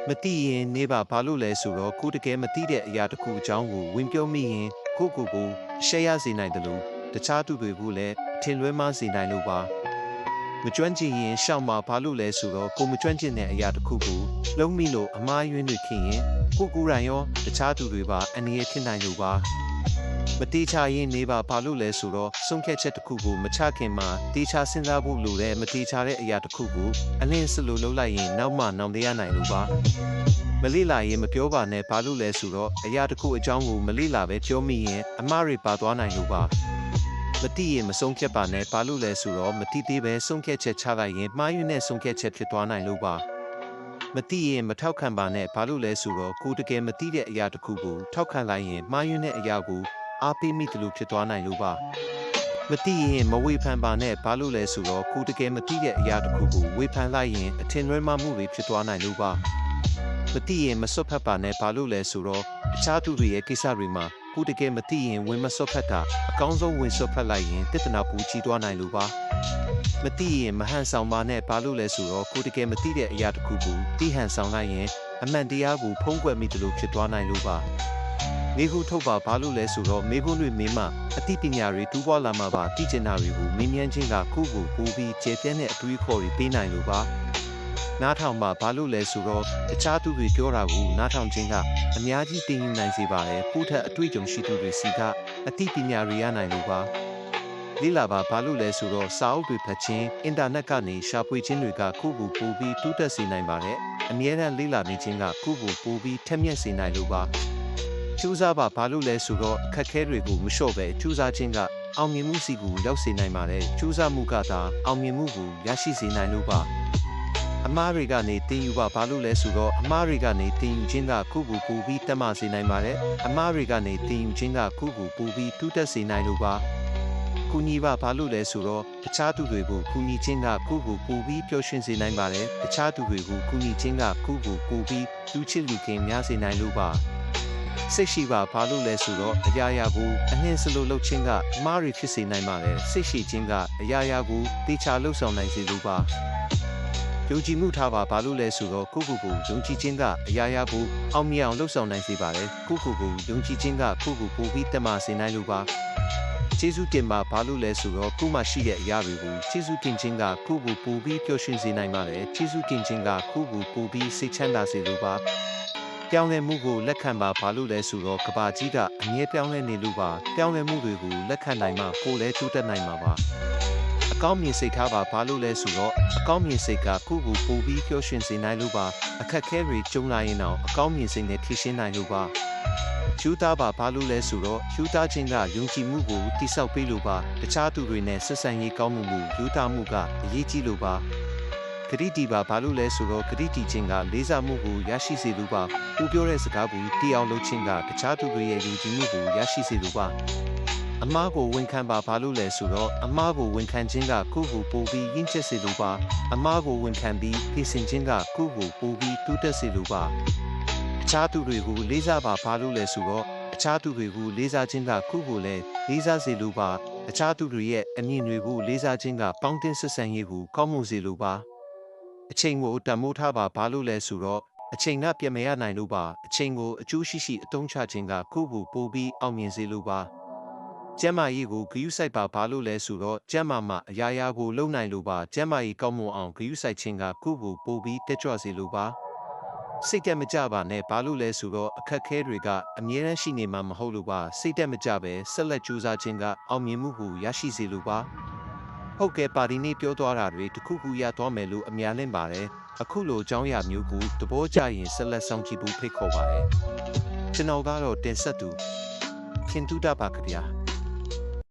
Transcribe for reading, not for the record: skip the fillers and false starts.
မတိရင်နေပါဘာလို့လဲဆိုတော့ကိုတကယ်မတိတဲ့အရာတစ်ခုအကြောင်းကိုဝင်ပြောမိရင်ကိုရှယ်ရစေနိုင်တယ်လို့တခြားသူတွေကိုလည်းထင်လွဲမှားစေနိုင်လို့ပါမကျွမ်းကျင်ရင်ရှောက်မှာဘာလို့လဲဆိုတော့ကိုမကျွမ်းကျင်တဲ့အရာတစ်ခုကိုလုံးမိလို့အမှားယွင်းတွေခင်ရင်ကိုရန်ရောတခြားသူတွေပါအနည်းဖြစ်နိုင်လို့ပါမတိချရင်နေပါဘာလို့လဲဆိုတော့ဆုံးဖြတ်ချက်တစ်ခုကိုမချခင်မှာတေချာစဉ်းစားဖို့လိုတဲ့မတိချတဲ့အရာတစ်ခုကိုအလင်းစလို့လုပ်လိုက်ရင်နောက်မှနောင်တရနိုင်လို့ပါမလိလာရင်မပြောပါနဲ့ဘာလို့လဲဆိုတော့အရာတစ်ခုအကြောင်းကိုမလိလာပဲပြောမိရင်အမှားတွေပါသွားနိုင်လို့ပါမတိရင်မဆုံးဖြတ်ပါနဲ့ဘာလို့လဲဆိုတော့မတိသေးပဲဆုံးဖြတ်ချက်ချလိုက်ရင်မှားယွင်းတဲ့ဆုံးဖြတ်ချက်ဖြစ်သွားနိုင်လို့ပါမတိရင်မထောက်ခံပါနဲ့ဘာလို့လဲဆိုတော့ကိုတကယ်မတိတဲ့အရာတစ်ခုကိုထောက်ခံလိုက်ရင်မှားယွင်းတဲ့အရာကိုအားပေးမိတယ်လို့ဖြစ်သွားနိုင်လို့ပါမတိရင်မဝေဖန်ပါနဲ့ဘာလို့လဲဆိုတော့ကိုတကယ်မတိတဲ့အရာတစ်ခုကိုဝေဖန်လိုက်ရင်အထင်လွဲမှားမှုတွေဖြစ်သွားနိုင်လို့ပါမတိရင်မစွတ်ဖက်ပါနဲ့ဘာလို့လဲဆိုတော့တခြားသူတွေရဲ့ကိစ္စတွေမှာကိုတကယ်မတိရင်ဝင်မစွတ်ဖက်တာအကောင်းဆုံးဝင်စွတ်ဖက်လိုက်ရင်တည်တနာပူချီသွားနိုင်လို့ပါမတိရင်မဟန်ဆောင်ပါနဲ့ဘာလို့လဲဆိုတော့ကိုတကယ်မတိတဲ့အရာတစ်ခုကိုတိဟန်ဆောင်လိုက်ရင်အမှန်တရားကိုဖုံးကွယ်မိတယ်လို့ဖြစ်သွားနိုင်လို့ပါမိခုထုတ်ပါဘာလို့လဲဆိုတော့မိခွန်းတွေမင်းမအသိပညာတွေတူးပွားလာမှာပါတိကျင်တာတွေကိုမင်းမြန်းချင်းကခုကိုပိုးပြီးကျေပြန့်တဲ့အတွေးခေါ်တွေပေးနိုင်လို့ပါနားထောင်ပါဘာလို့လဲဆိုတော့တခြားသူတွေပြောတာကိုနားထောင်ခြင်းကအများကြီးတင်ယူနိုင်စေပါတယ်ပို့ထက်အတွေ့အကြုံရှိသူတွေစီကအသိပညာတွေရနိုင်လို့ပါလေ့လာပါဘာလို့လဲဆိုတော့စာအုပ်တွေဖတ်ခြင်းအင်တာနက်ကနေရှာဖွေခြင်းတွေကခုကိုပိုးပြီးတိုးတက်စေနိုင်ပါတယ်အမြဲတမ်းလေ့လာနေခြင်းကခုကိုပိုးပြီးထက်မြက်စေနိုင်လို့ပါကျူးစားပါဘာလို့လဲဆိုတော့အခက်ခဲတွေကိုမလျှော့ပဲကျူးစားခြင်းကအောင်မြင်မှုစီကိုရောက်စေနိုင်ပါတယ်ကျူးစားမှုကသာအောင်မြင်မှုကိုရရှိစေနိုင်လို့ပါအမားတွေကနေတင်ယူပါဘာလို့လဲဆိုတော့အမားတွေကနေတင်ယူခြင်းကခုကိုပိုပြီးတက်မစေနိုင်ပါတယ်အမားတွေကနေတင်ယူခြင်းကခုကိုပိုပြီးတိုးတက်စေနိုင်လို့ပါကူညီပါဘာလို့လဲဆိုတော့တခြားသူတွေကိုကူညီခြင်းကခုကိုပိုပြီးပျော်ရွှင်စေနိုင်ပါတယ်တခြားသူတွေကိုကူညီခြင်းကခုကိုပိုပြီးလူချစ်လူခင်များစေနိုင်လို့ပါစိတ်ရှိပါဘာလို့လဲဆိုတော့အရာရာကိုအနှင်းစလို့လှုပ်ခြင်းကအမှားတွေဖြစ်စေနိုင်ပါတယ်စိတ်ရှိခြင်းကအရာရာကိုတေချာလှုပ်ဆောင်နိုင်စေလို့ပါယုံကြည်မှုထားပါဘာလို့လဲဆိုတော့ကိုယုံကြည်ခြင်းကအရာရာကိုအောင်မြင်အောင်လှုပ်ဆောင်နိုင်စေပါတယ်ကိုယုံကြည်ခြင်းကကိုပိုပြီးတက်မစေနိုင်လို့ပါကျေးဇူးတင်ပါဘာလို့လဲဆိုတော့ကိုမှရှိတဲ့အရာတွေကိုကျေးဇူးတင်ခြင်းကကိုပိုပြီးပျော်ရွှင်စေနိုင်ပါတယ်ကျေးဇူးတင်ခြင်းကကိုပိုပြီးစိတ်ချမ်းသာစေလို့ပါပြောင်းလဲမှုကိုလက်ခံပါဘာလို့လဲဆိုတော့ကဘာကြီးကအမြဲပြောင်းလဲနေလို့ပါပြောင်းလဲမှုတွေကိုလက်ခံနိုင်မှကိုလည်းတိုးတက်နိုင်မှာပါအကောင်းမြင်စိတ်ထားပါဘာလို့လဲဆိုတော့အကောင်းမြင်စိတ်ကကိုပိုပြီးပျော်ရွှင်စေနိုင်လို့ပါအခက်ခဲတွေကြုံလာရင်တော့အကောင်းမြင်စိတ်နဲ့ဖြေရှင်းနိုင်လို့ပါယူသားပါဘာလို့လဲဆိုတော့ယူသားခြင်းကယုံကြည်မှုကိုတိဆောက်ပေးလို့ပါတခြားသူတွေနဲ့ဆက်ဆံရေးကောင်းမှုယူသားမှုကအရေးကြီးလို့ပါဂရိတီပါဘာလို့လဲဆိုတော့ဂရိတီခြင်းကလေးစားမှုကိုရရှိစေလိုပါကိုပြောတဲ့စကားကိုတီးအောင်လုပ်ခြင်းကတခြားသူတွေရဲ့ယုံကြည်မှုကိုရရှိစေလိုပါအမားကိုဝန်ခံပါဘာလို့လဲဆိုတော့အမားကိုဝန်ခံခြင်းကကိုပိုပြီးရင့်ကျက်စေလိုပါအမားကိုဝန်ခံပြီးပြင်ဆင်ခြင်းကကိုပိုပြီးတိုးတက်စေလိုပါအခြားသူတွေကိုလေးစားပါဘာလို့လဲဆိုတော့အခြားသူတွေကိုလေးစားခြင်းကကိုလည်းလေးစားစေလိုပါအခြားသူတွေရဲ့အမြင်တွေကိုလေးစားခြင်းကပေါင်းတင်ဆက်ဆံရေးကိုကောင်းမွန်စေလိုပါအချိန်ကိုတန်ဖိုးထားပါဘာလို့လဲဆိုတော့အချိန်ကပြည့်မရနိုင်လို့ပါအချိန်ကိုအကျိုးရှိအသုံးချခြင်းကကိုပိုပြီးအောင်မြင်စေလိုပါကျမ်းမာရေးကိုဂရုစိုက်ပါဘာလို့လဲဆိုတော့ကျမ်းမာမှာအရာရာကိုလုံနိုင်လို့ပါကျမ်းမာရေးကောင်းမွန်အောင်ဂရုစိုက်ခြင်းကကိုပိုပြီးတက်ကြွစေလိုပါစိတ်တက်မကြပါနဲ့ဘာလို့လဲဆိုတော့အခက်ခဲတွေကအမြဲတမ်းရှိနေမှာမဟုတ်လို့ပါစိတ်တက်မကြပဲဆက်လက်ကြိုးစားခြင်းကအောင်မြင်မှုကိုရရှိစေလိုပါဟုတ်ကဲ့ပါဒီနေ့ပြောသွားတာတွေတခုခုရသွားမယ်လို့အများလင့်ပါတယ်အခုလိုအကြောင်းအရာမျိုးကိုသဘောကျရင်ဆက်လက်ဆောင်ကြည့်ဖို့ဖိတ်ခေါ်ပါတယ်ကျွန်တော်ကတော့တင်ဆက်သူခင်တူတာပါခင်ဗျာ